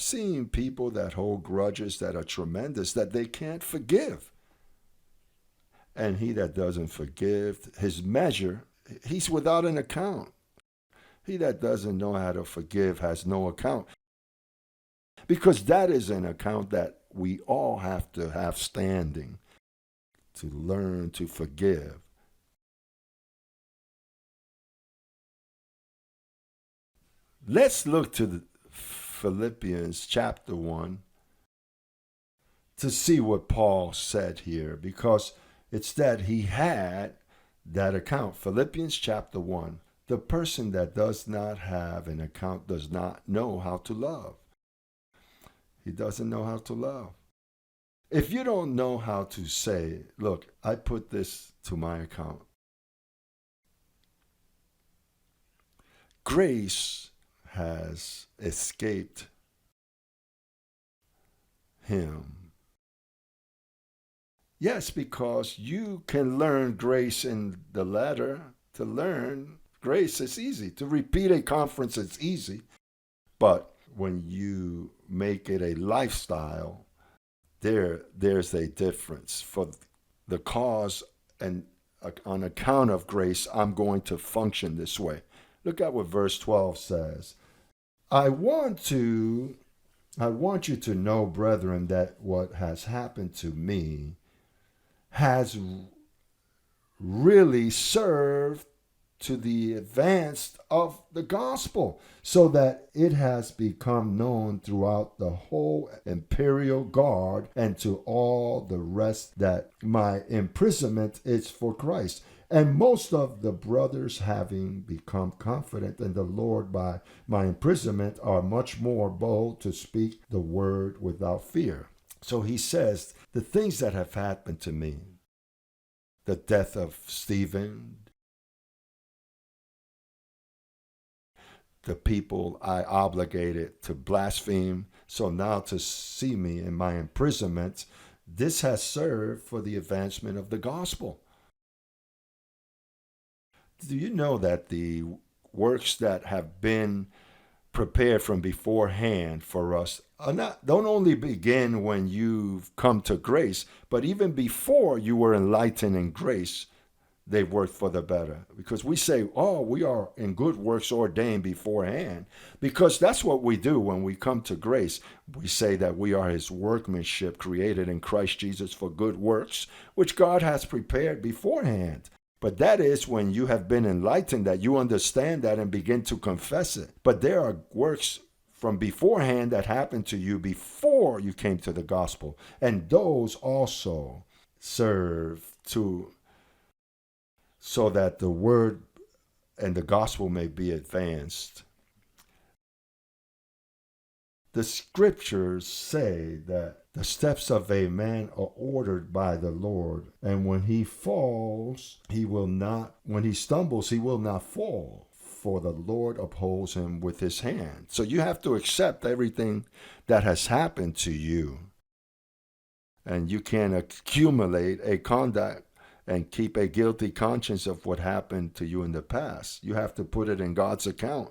seen people that hold grudges that are tremendous that they can't forgive. And he that doesn't forgive, his measure, he's without an account. He that doesn't know how to forgive has no account. Because that is an account that we all have to have standing to learn to forgive. Let's look to Philippians chapter 1 to see what Paul said here, because it's that he had that account. Philippians chapter 1, the person that does not have an account does not know how to love. He doesn't know how to love. If you don't know how to say, look, I put this to my account. Grace has escaped him. Yes, because you can learn grace in the letter. To learn grace is easy. To repeat a conference is easy. But when you make it a lifestyle, there's a difference. For the cause and on account of grace, I'm going to function this way. Look at what verse 12 says. I want you to know, brethren, that what has happened to me has really served to the advance of the gospel, so that it has become known throughout the whole imperial guard and to all the rest that my imprisonment is for Christ. And most of the brothers, having become confident in the Lord by my imprisonment, are much more bold to speak the word without fear. So he says, the things that have happened to me, the death of Stephen, the people I obligated to blaspheme, so now to see me in my imprisonment, this has served for the advancement of the gospel. Do you know that the works that have been prepared from beforehand for us don't only begin when you've come to grace, but even before you were enlightened in grace, they work for the better? Because we say, oh, we are in good works ordained beforehand, because that's what we do when we come to grace. We say that we are his workmanship created in Christ Jesus for good works, which God has prepared beforehand. But that is when you have been enlightened, that you understand that and begin to confess it. But there are works from beforehand that happened to you before you came to the gospel. And those also serve so that the word and the gospel may be advanced. The scriptures say that the steps of a man are ordered by the Lord, and when he falls, when he stumbles, he will not fall, for the Lord upholds him with his hand. So you have to accept everything that has happened to you. And you can't accumulate a conduct and keep a guilty conscience of what happened to you in the past. You have to put it in God's account.